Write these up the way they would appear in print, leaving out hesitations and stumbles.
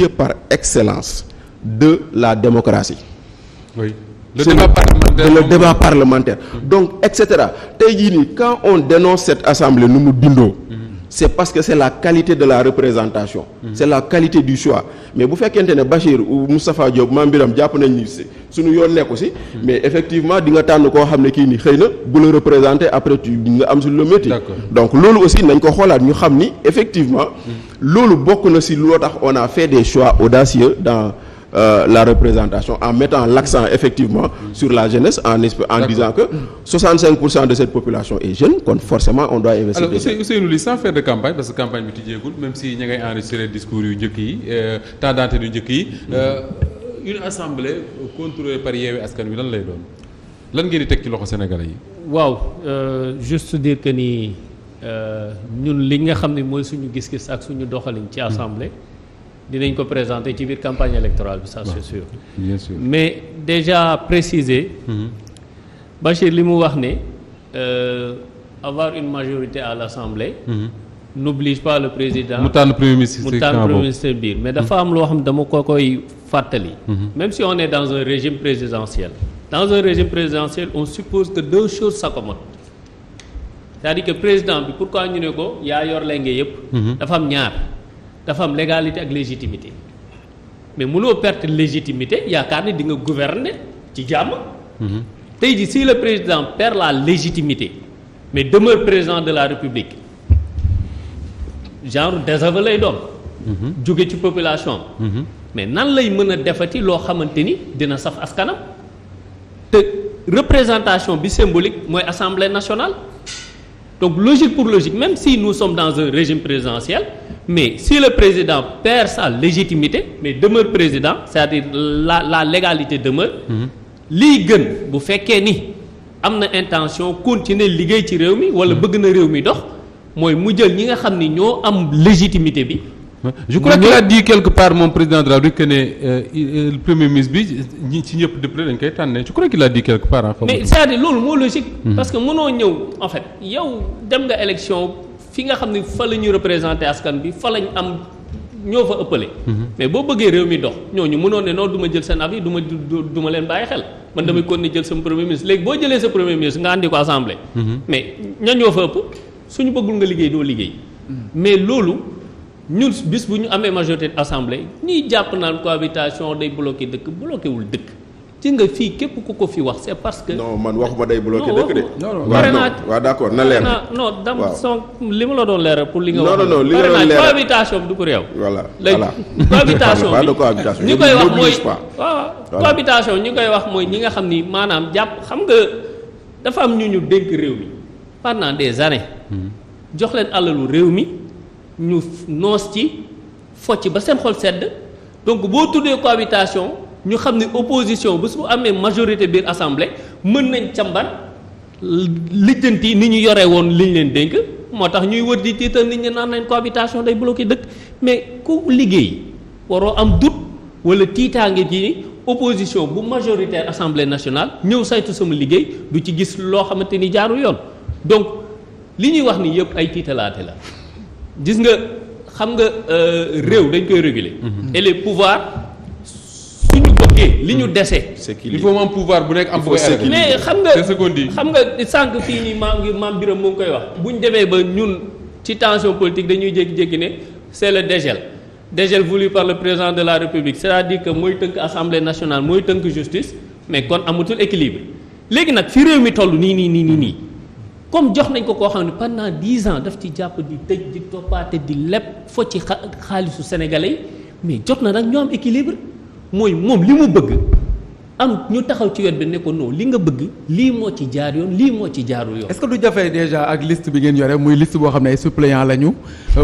par excellence de la démocratie. Oui. Le débat parlementaire. Donc, etc. Tey jii nii quand on dénonce cette assemblée nu mu bindoo. C'est parce que c'est la qualité de la représentation. C'est la qualité du choix. Mais bu fekkente ne Bachir ou Moustapha Diop Mame Birame jàpp nañ ni suñu yoon nekku si. mais effectivement di nga tànn koo xam ne kii nii xëy na bu la représenter après tu nga am sur le métier. Donc loolu aussi nañ ko xoolaat ñu xam ni effectivement. loolu bokk na si loo tax on a fait des choix audacieux dans. La représentation en mettant l'accent effectivement sur la jeunesse en disant que 65% de cette population est jeune, donc forcément on doit investir. Alors Ousseynou Ly sans faire de campagne parce que campagne bi tijjeegul même si ña ngay enregistrer discours yu njëkk yi temps d'antenne yu njëkk yi une assemblée contrôlée par Yewwi Askan Wi lan lay doon lan ngeen di teg ci loxo Sénégalais yi. waaw juste dire que ni ñun li nga xam ne mooy suñu gis-gis ak suñu doxalin ci assemblée. dinañ ko présenter ci biir campagne électorale bi ça c'est sûr. Bien sûr. Mais déjà préciser. Bachir li mu wax ne avoir une majorité à l'Assemblée. n'oblige pas le président. mu tànn premier ministre biir mais dafa am loo xam dama ko koy fàttali. Même si on est dans un régime présidentiel. Dans un régime présidentiel on suppose que deux choses s'accommodent. C'est-à-dire que président bi pourquoi ñu ne ko yaa yor lenge yépp dafa am ñaar. dafa am légalité ak légitimité mais mënoo perte légitimité yaakaar ni di nga gouverner ci jàmm. tey jii si le président perd la légitimité mais demeure président de la République genre désaveu lay doon. jóge ci population mais nan lay mën a defati loo xamante ni dina saf askanam te représentation bi symbolique mooy Assemblée nationale donc logique pour logique même si nous sommes dans un régime présidentiel. Mais si le président perd sa légitimité mais demeure président c'est-à-dire la légalité demeure. lii gën bu fekkee ni am na intention continuer liggéey ci réew mi wala bëgg na réew mi dox mooy mu jël ñi nga xam ni ñoo am légitimité bi. je crois qu'il a dit quelque part moom président de la République que ne le premier ministre bi ñi ci ñëpp député dañ koy tànne je crois qu'il a dit quelque part. mais c'est-à-dire loolu moo logique. parce que mënoo ñëw en fait yow dem nga élection. fi nga xam ne fa la ñu représenté askan bi fa lañ am ñoo fa ëppale. mais boo bëggee réew mi dox ñooñu mënoon ne non du ma jël seen avis du ma leen bàyyi xel man damay continuer jël sama premier ministre léegi boo jëlee sa premier ministre nga andi ko assemblée. mais ña ñoo fa ëpp suñu bëggul nga liggéey doo liggéey. mais loolu ñun bis bu ñu amee majorité assemblée ñiy jàpp naan cohabitation day bloqué dëkk bloqué wul dëkk. ci nga fii képp ku ko fi wax c'est parce que. non man waxuma day bloqué dëkk de. waaw d'accord na leer. non dama son li ma la doon leeral pour li nga wax. non li nga doon leeral cohabitation bi du ko réew. voilà cohabitation bi ñi koy wax mooy waaw cohabitation ñi koy wax mooy ñi nga xam ni maanaam jàpp xam nga dafa am ñu dénk réew mi pendant des années. jox leen alalu réew mi ñu noos ci focc ba seen xol sedd donc boo tuddee cohabitation. ñu xam ne opposition bés bu amee majorité biir assemblée mën nañ càmbar lijjanti ni ñu yore woon liñ leen dénk moo tax ñuy wër di tiital nit ñi naan nañ cohabitation day bloqué dëkk mais ku liggéey waroo am doute wala tiitaange ji opposition bu majoritaire assemblée nationale ñëw saytu sama liggéey du ci gis loo xamante ni jaarul yoon donc li ñuy wax ni yëpp ay tiitalaate la gis nga xam nga réew dañ koy réguler et les pouvoirs li ñu dese. il faut mu am pouvoir bu nekk am fu koy mais xam nga sànq fii nii maam Birame mu ngi koy wax bu ñu demee ba ñun ci tension politique dañuy jékki-jékki ne c'est le dégel voulu par le président de la République c'est-à-dire que mooy tënk assemblée nationale mooy tënk justice mais kon amatul équilibre léegi nag fi réew mi toll nii comme jox nañ ko koo xam ne pendant 10 ans daf ci jàpp di tëj di toppaate di leb fo ci xaalisu sénégalais yi mais jot na nag ñoo am équilibre. mooy moom li mu bëgg am ñu taxaw ci wet bi ne ko non li nga bëgg lii moo ci jaar yoon lii moo ci jaarul yoon. est-ce que du jafe déjà ak liste bi ngeen yore muy liste boo xam ne ay suppléants lañu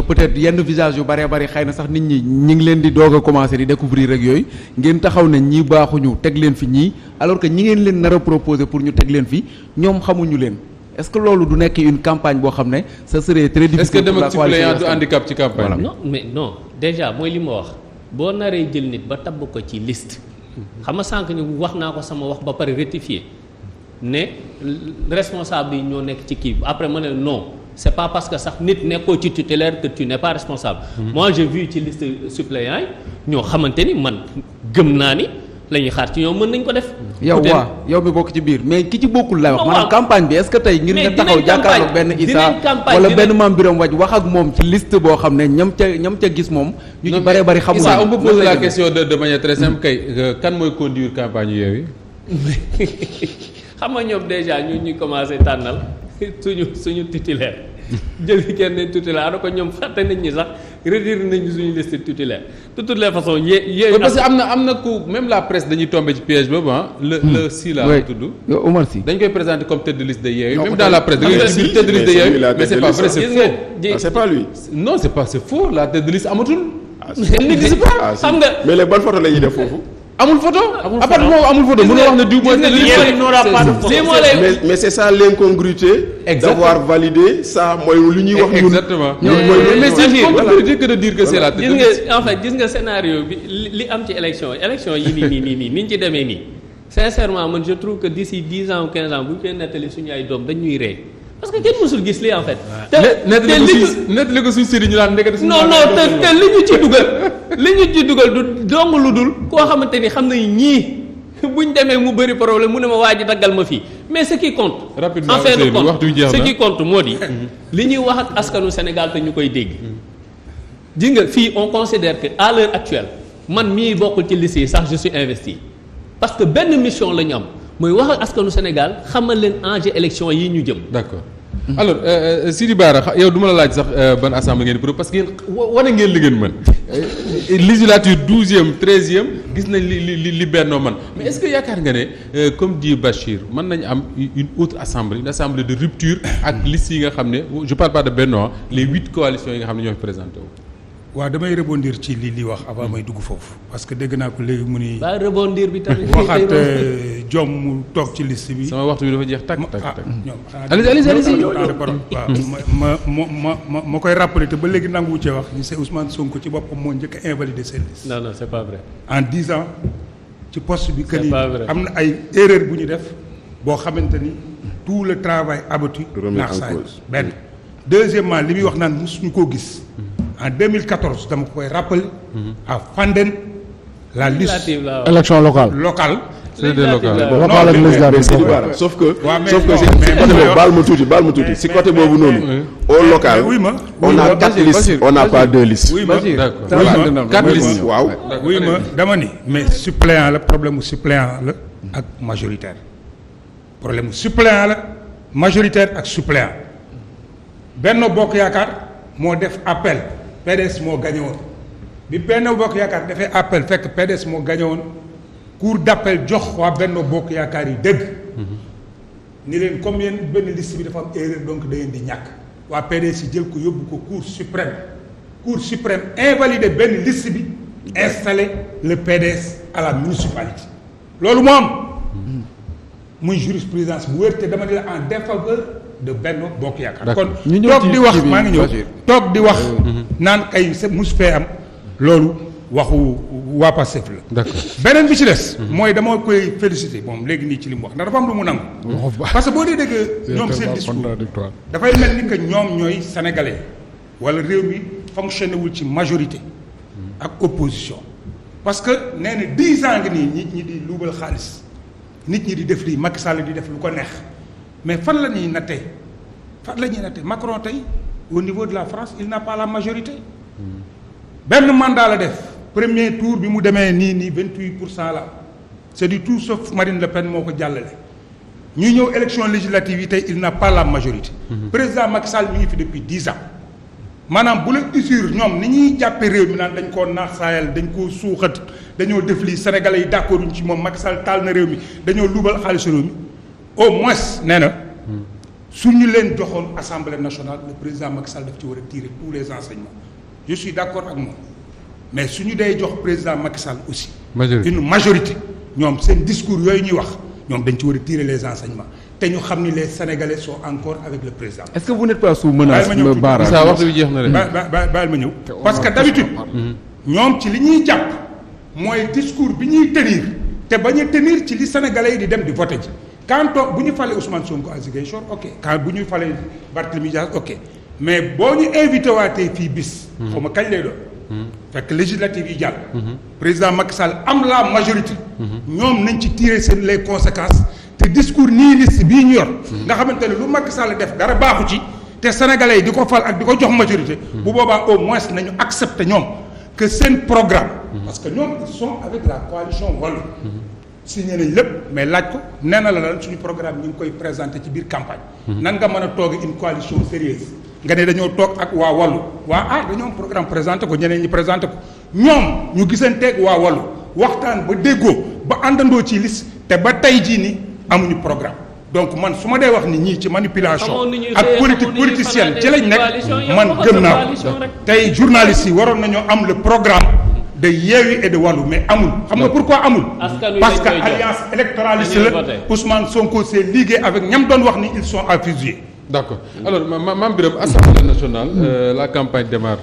peut-être yenn visage yu bëree bëri xëy na sax nit ñi ngi leen di doog a commencer di découvrir rek yooyu ngeen taxaw ne ñii baaxuñu teg leen fi ñii alors que ñi ngeen leen nar a proposer pour ñu teg leen fi ñoom xamuñu leen est-ce que loolu du nekk une campagne boo xam ne ça serait très difficile. est-ce que dem ak suppléant du handicap ci campagne. non mais non déjà mooy li ma wax. boo naree jël nit ba tabb ko ci liste xam nga sànq ni wax naa ko sama wax ba pare rectifier ne responsable yi ñoo nekk ci kii après ma ne non c'est pas parce que sax nit nekkoo ci titulaire que tu n'es pas responsable. Moi j'ai vu ci liste suppléants yi ñoo xamante ni man gëm naa ni la ñuy xaar ci ñoom mën nañ ko def. yow mi bokk ci biir mais ki ci bokkul lay wax. maanaam campagne bi est-ce que tey ngir nga taxaw jàkkaarloog benn Issa wala benn Mame Birame Wathie wax ak moom ci liste boo xam ne ñam ca gis moom. ñu ci bëree bëri xamul. Issa on peut poser la question de manière très simple kay kan mooy conduire campagne Yewwi. xam nga ñoom déjà ñu commencé tànnal suñu titulaire jël kenn titulaire ana ko ñoom fàtte nañ ñi sax retiré nañu suñu liste titulaire de toutes les façons yee parce que am na ku même la presse dañuy tombé ci piège boobu le si la tudd Omar Sy dañ koy présenter comme tête de liste de Yewwi même dans la presse da ngay ci biir tête de liste de Yewwi mais c'est pas vrai c'est faux c'est pas lui non c'est faux la tête de liste amatul elle n'existe pas xam nga mais les bonnes photos la ñuy def foofu amul photo à part moom amul photo mën na wax ne diw mooy mais c'est ça l'incongruité d'avoir validé ça mooy lu ñuy wax ñun exactement mais c'est une incongruité que de dire que c'est la tête de liste en fait gis nga scénario bi li am ci élection yi nii niñ ci demee nii sincèrement man je trouve que d'ici 10 ans ou 15 ans bu ñu koy nettali suñu ay doom dañuy ree parce que kenn mësul gis lii en fait. nettali ko suñu sëriñ ñu naan ndekete suñu non te li ñu ci dugal du dong lu dul koo xamante ni xam nañ ñii buñ demee mu bëri problème mu ne ma waa ji daggal ma fii mais ce qui compte. rapidement en fait de compte waxtu jeex na ce qui compte moo di. li ñuy wax ak askanu Sénégal te ñu koy dégg. ji nga fii on considère que à l'heure actuelle man mii bokkul ci liste yi sax je suis investi parce que benn mission la ñu am mooy wax ak askanu Sénégal xamal leen enjeu élection yi ñu jëm. d'accord. alors Sidi Bara yow du ma la laaj sax ban assemblée ngeen di parce que yéen wane ngeen li ngeen mën législature 12e 13e gis nañ li Benno man mais est-ce que yaakaar nga ne comme dit Bachir mën nañu am une autre assemblée une assemblée de rupture ak liste yi nga xam ne je parle pas de Benno les 8 coalitions yi nga xam ne ñoo fi présenté wu. waaw damay rebondir ci li wax avant may dugg foofu parce que dégg naa ko léegi mu ni. ba rebondir bi tamit. waxaat jom mu toog ci liste bi. sama waxtu bi dafa jeex takk. ñoom allez-y waaw ma koy rappeler te ba léegi nangu cee wax ni c'est Ousmane Sonko ci boppam moo njëkk a invalidé seen liste. non c'est pas vrai. en 10 ans ci poste bi. c'est pas vrai am na ay erreur bu ñu def boo xamante ni tout le travail abattu. naax saay benn. deuxièmement li muy wax naan mosuñu koo gis. en 2014 dama ko koy rappeler. à Fandène la liste. élection locale. c'est des locales. locale ak législative. sauf que mais baal ma tuuti si côté boobu noonu. au local on a 4 listes on n'a pas 2 listes. oui ma d'accord 4 listes waaw. oui ma dama ni mais suppléant la problème mu suppléant la ak majoritaire problème mu suppléant la majoritaire ak suppléant Benno Bokk Yaakaar moo def appel PDS moo gagné woon bi Benno Bokk Yaakaar dafay appel fekk PDS moo gagné woon cour d'appel jox waa Benno Bokk Yaakaar yi dëgg ni leen comme yéen benn liste bi dafa am erreur donc da ngeen di ñàkk waa PDS yi jël ko yóbbu ko cour suprême invalidé benn liste bi installé le PDS à la municipalité loolu moo am muy jurisprudence bu wér te dama di la en défaveur de Benno Bokk Yaakaar kon toog di wax maa ngi ñëw toog di wax naan kay sa mus fee am loolu waxu waa Pastef la d'accord beneen bi ci des mooy dama koy féliciter moom léegi nii ci li mu wax ndax dafa am lu mu nangu parce que boo dee dégg ñoom seen discours dafay mel ni que ñoom ñooy sénégalais wala réew mi fonctionné wul ci majorité ak opposition parce que nee na 10 ans ngi nii nit ñi di luubal xaalis nit ñi di def lii Macky Sall di def lu ko neex mais fan la ñuy nattee Macron tey au niveau de la France il n'a pas la majorité benn mandat la def premier tour bi mu demee nii 28% la c'est du tout sauf Marine Le Pen moo ko jàllale ñuy ñëw élection législative yi tey il n'a pas la majorité président Macky Sall mi ngi fi depuis 10 ans maanaam bu la usure ñoom ni ñuy jàppe réew mi naan dañ koo naax saayal dañ koo suuxat dañoo def lii sénégalais yi d'accorduñ ci moom Macky Sall taal na réew mi dañoo luubal xaalis réew mi au moins nee na su ñu leen joxoon assemblée nationale le président Macky Sall daf ci war a tirer tous les enseignements je suis d'accord ak moom mais su ñu dee jox président Macky Sall aussi une majorité ñoom seen discours yooyu ñuy wax ñoom dañ ci war a tirer les enseignements te ñu xam ni les sénégalais sont encore avec le président. est-ce que vous n'êtes pas sous menace. Bara saa waxtu bi jeex na de. baal ma ñëw parce que d'habitude ñoom ci li ñuy jàpp mooy discours bi ñuy tenir te bañ a tenir ci li sénégalais yi di dem di voter ji quand bu ñu falee Ousmane Sonko à Ziguinchor ok quand bu ñu falee Barthélémy Dias ok mais boo ñu invité waatee fii bis. xaw ma kañ lay doon. fekk législative yi jàll. président Macky Sall am la majorité. ñoom nañ ci tirer seen les conséquences te discours nihiliste bii ñu yor. nga xamante ne lu Macky Sall def dara baaxu ci te sénégalais yi di ko fal ak di ko jox majorité. bu boobaa au moins nañu accepter ñoom que seen programme. parce que ñoom ils sont avec la coalition Wallu. signé nañ lépp mais laaj ko nee na la lan suñu programme ñu ngi koy présenté ci biir campagne. nan nga mën a toog une coalition sérieuse nga ne dañoo toog ak waa Wallu waa dañoo am programme présenté ko ñeneen ñi présenté ko ñoom ñu gisanteeg waa Wallu waxtaan ba déggoo ba àndandoo ci liste te ba tey jii ni amuñu programme donc man su ma dee wax ni ñii ci manipulation ak politique politicienne ci lañ nekk man gëm naa ko tey journalistes yi waroon nañoo am le programme de Yewwi et de Wallu mais amul xam nga pourquoi amul parce que alliance électoraliste la Ousmane Sonko s'est ligué avec ñam doon wax ni ils sont à fusiller. D'accord alors Mame Birame Assemblée nationale la campagne démarre